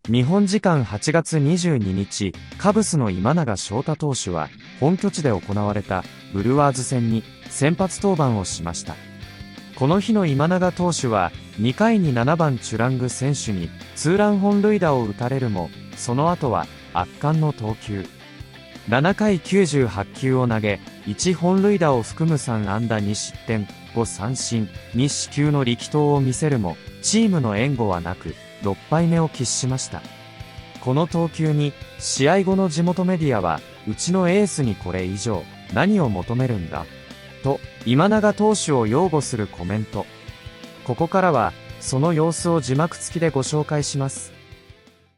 日本時間8月22日、カブスの今永昇太投手は、本拠地で行われたブルワーズ戦に先発登板をしました。この日の今永投手は、2回に7番チュラング選手にツーラン本塁打を打たれるも、その後は圧巻の投球。7回98球を投げ、1本塁打を含む3安打2失点、5三振、2四球の力投を見せるも、チームの援護はなく、6敗目を喫しました。この投球に、試合後の地元メディアは、うちのエースにこれ以上、何を求めるんだと、今永投手を擁護するコメント。ここからは、その様子を字幕付きでご紹介します。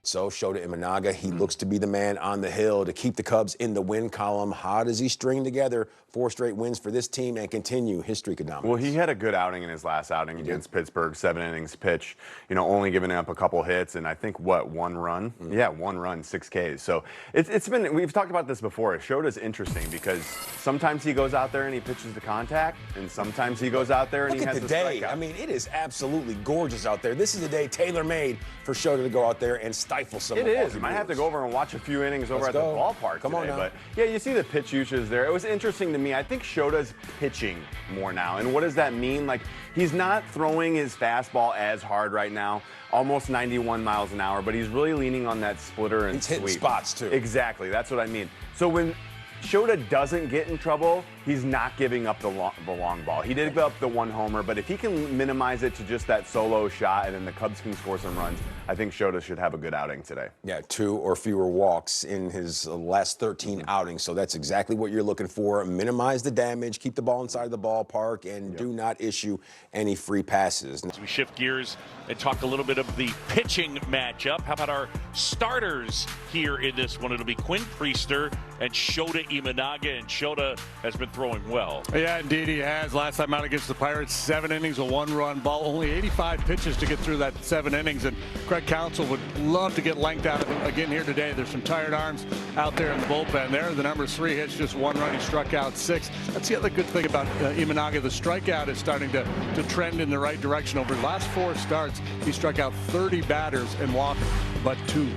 So Shota Imanaga, he looks to be the man on the hill to keep the Cubs in the win column. How does he string together 4 straight wins for this team and continue his streak of dominance? Well, he had a good outing in his last outing against Pittsburgh, 7 innings pitch, only giving up a couple hits and I think, 1 run? Yeah, 1 run, 6 Ks. So it's been, we've talked about this before. Shota's interesting because sometimes he goes out there and he pitches the contact and sometimes he goes out there and he has the strikeout. I mean, it is absolutely gorgeous out there. This is a day tailor-made for Shota to go out there and stifle some. It is. You might have to go over and watch a few innings over at the ballpark today. But yeah, you see the pitch usage there. It was interesting to me. I think Shota's pitching more now. And what does that mean? Like, he's not throwing his fastball as hard right now, almost 91 miles an hour, but he's really leaning on that splitter and sweep. He's hitting spots too. Exactly. That's what I mean. So when Shota doesn't get in trouble, he's not giving up the long ball. He did give up the 1 homer, but if he can minimize it to just that solo shot and then the Cubs can score some runs, I think Shota should have a good outing today. Yeah, 2 or fewer walks in his last 13 outings, so that's exactly what you're looking for. Minimize the damage, keep the ball inside the ballpark, and do not issue any free passes. As we shift gears and talk a little bit of the pitching matchup, how about our starters here in this one? It'll be Quinn Priester and Shota Imanaga, and Shota has been throwing well. Yeah, indeed he has. Last time out against the Pirates, 7 innings, a 1-run ball, only 85 pitches to get through that 7 innings, and Craig Counsell would love to get length out of him again here today. There's some tired arms out there in the bullpen there. The number 3 hits, just 1 run. He struck out 6. That's the other good thing about Imanaga. The strikeout is starting to trend in the right direction. Over the last 4 starts, he struck out 30 batters and walked but 2.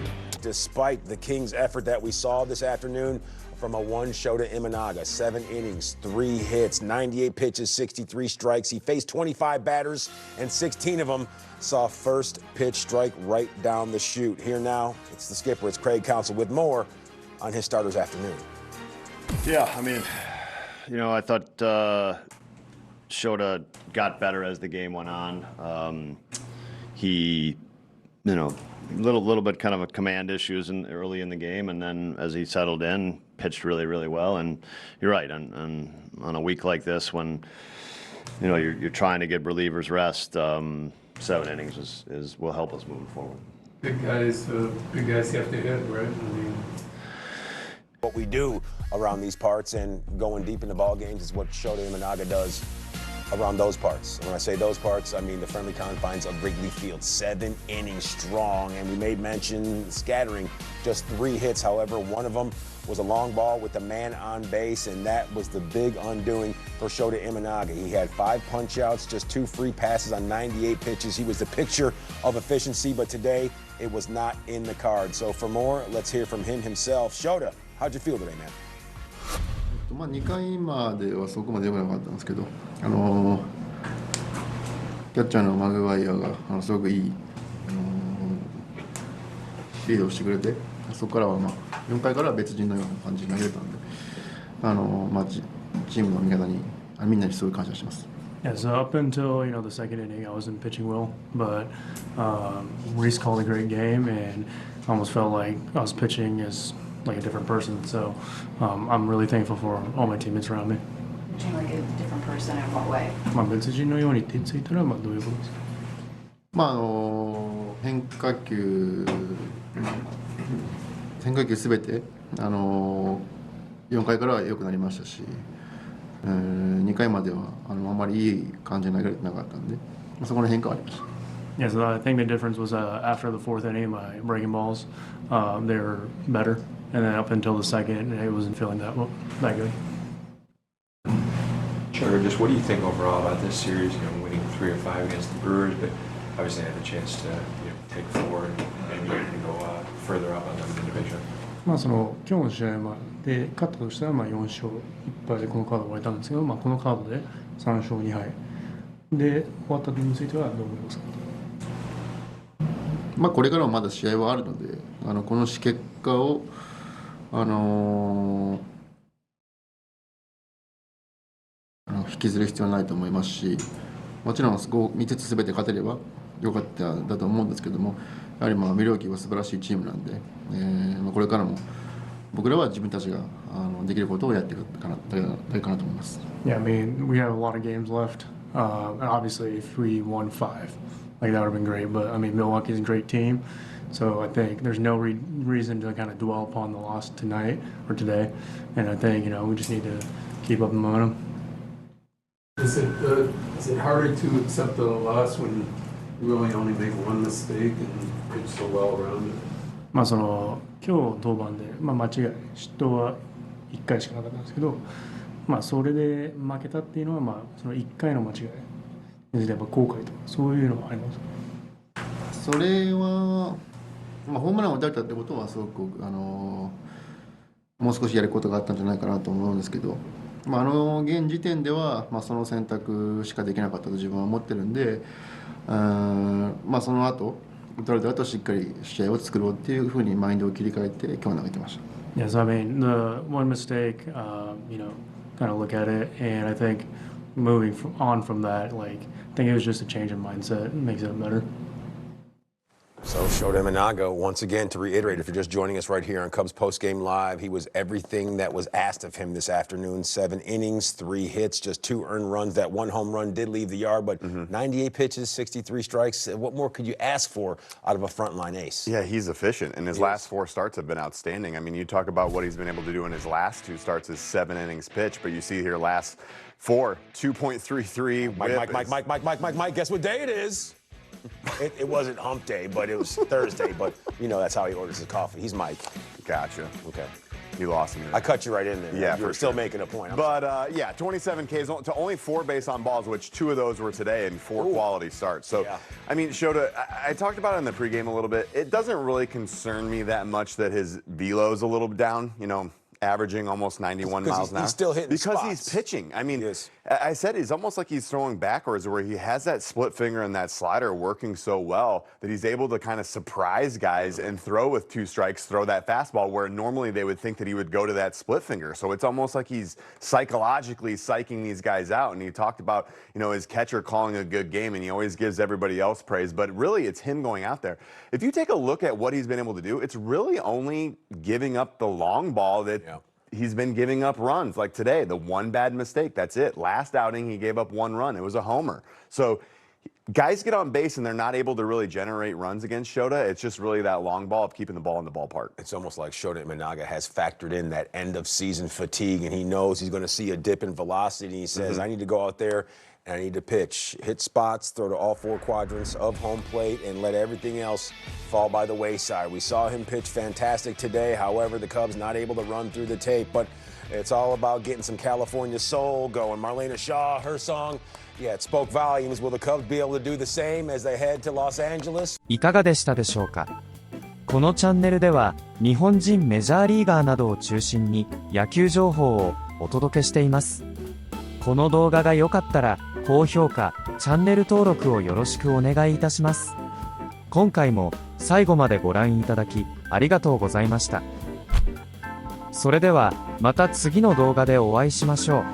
Despite the Kings' effort that we saw this afternoon from a 1 Shota Imanaga, 7 innings, 3 hits, 98 pitches, 63 strikes. He faced 25 batters, and 16 of them saw first pitch strike right down the chute. Here now, it's the skipper, it's Craig Counsell with more on his starters afternoon. Yeah, I mean, I thought Shota got better as the game went on. He, little bit kind of a command issues early in the game, and then as he settled in, pitched really, really well. And you're right, on a week like this when you're trying to give relievers rest, 7 innings will help us moving forward. Big guys you have to hit, right? What we do around these parts and going deep into ball games is what Shota Imanaga does around those parts. And when I say those parts, I mean the friendly confines of Wrigley Field. 7 innings strong, and we made mention scattering just 3 hits. However, one of them was a long ball with the man on base, and that was the big undoing for Shota Imanaga. He had 5 punch-outs, just 2 free passes on 98 pitches. He was the picture of efficiency, but today it was not in the card. So for more, let's hear from him himself. Shota, how'd you feel today, man? 2回まではそこまで良くなかったんですけど、キャッチャーのマグワイアがすごくいい、リードをしてくれて、そこからは4回からは別人のような感じに投げれたんで、チームの味方にみんなにすごい感謝してます。Yeah, so up until the second inning, I wasn't pitching well, but Reese called a great game, and I almost felt like I was pitching as like a different person. So I'm really thankful for all my teammates around me. Pitching like a different person in what way? 別人のようにって言っていたらどういうことですか？変化球すべて4回からは良くなりましたし、2回まではあまりいい感じで投げれてなかったんで、そこの変化はありました。Yeah, so I think the difference was after the 4th inning, my breaking balls, they were better, and then up until the second, it wasn't feeling that good. Sure. Just what do you think overall about this series? Winning 3 or 5 against the Brewers, but obviously had the chance to take 4 and maybe ready to go further up on them in the division? 今日の試合で勝ったとしたら4勝1敗でこのカードを終えたんですけど、このカードで3勝2敗で終わった点についてはどう思いますか？これからもまだ試合はあるので、この結果を、引きずる必要はないと思いますし、もちろん3つすべて勝てればよかっただと思うんですけども、やはりミルウォーキーは素晴らしいチームなんで、これからも僕らは自分たちができることをやっていくだけかなと思います。Yeah, I mean, we have a lot of games left. And obviously, if we won 5, that would have been great. But I mean, Milwaukee's a great team, so I think there's no reason to kind of dwell upon the loss tonight or today. And I think we just need to keep up the momentum. Is it harder to accept the loss when you really only make one mistake and pitch so well around it? 今日登板で間違い失投は1回しかなかったんですけど、それで負けたっていうのはその1回の間違いでやっぱ後悔とかそういうのはありますか？それは、ホームランを打たれたってことはすごくもう少しやることがあったんじゃないかなと思うんですけど、現時点では、その選択しかできなかったと自分は思ってるんで、その後打たれた後しっかり試合を作ろうっていうふうにマインドを切り替えて今日投げてました。Yes, I mean the one mistake, kind of look at it, and I think moving on from that, I think it was just a change of mindset, makes it better. So Shota Imanaga, once again, to reiterate, if you're just joining us right here on Cubs Postgame Live, he was everything that was asked of him this afternoon. 7 innings, 3 hits, just 2 earned runs. That 1 home run did leave the yard, but 98 pitches, 63 strikes. What more could you ask for out of a frontline ace? Yeah, he's efficient, and his last 4 starts have been outstanding. I mean, you talk about what he's been able to do in his last 2 starts is 7 innings pitched, but you see here last 4, 2.33. Mike, guess what day it is? It wasn't hump day, but it was Thursday. But that's how he orders his coffee. He's Mike. Gotcha. Okay. You lost me. I cut you right in there. Yeah, you're still making a point. But 27 Ks to only 4 base on balls, which 2 of those were today and 4 quality starts. So, I mean, Shota, I talked about it in the pregame a little bit. It doesn't really concern me that much that his velo's a little down. Averaging almost 91 miles an hour. He's still hitting because spots. He's pitching. I mean, I said it's almost like he's throwing backwards, where he has that split finger and that slider working so well that he's able to kind of surprise guys and throw with 2 strikes, throw that fastball where normally they would think that he would go to that split finger. So it's almost like he's psychologically psyching these guys out. And he talked about, his catcher calling a good game, and he always gives everybody else praise. But really, it's him going out there. If you take a look at what he's been able to do, it's really only giving up the long ball that he's been giving up runs. Like today, the 1 bad mistake, that's it. Last outing, he gave up 1 run. It was a homer. So guys get on base and they're not able to really generate runs against Shota. It's just really that long ball of keeping the ball in the ballpark. It's almost like Shota Imanaga has factored in that end-of-season fatigue, and he knows he's going to see a dip in velocity, and he says, I need to go out there and I need to pitch, hit spots, throw to all 4 quadrants of home plate, and let everything else fall by the wayside. We saw him pitch fantastic today. However, the Cubs not able to run through the tape, but it's all about getting some California soul going. Marlena Shaw, her song, it spoke volumes. Will the Cubs be able to do the same as they head to Los Angeles? いかがでしたでしょうか？このチャンネルでは日本人メジャーリーガーなどを中心に野球情報をお届けしています。この動画が良かったら高評価、チャンネル登録をよろしくお願いいたします。今回も最後までご覧いただきありがとうございました。それではまた次の動画でお会いしましょう。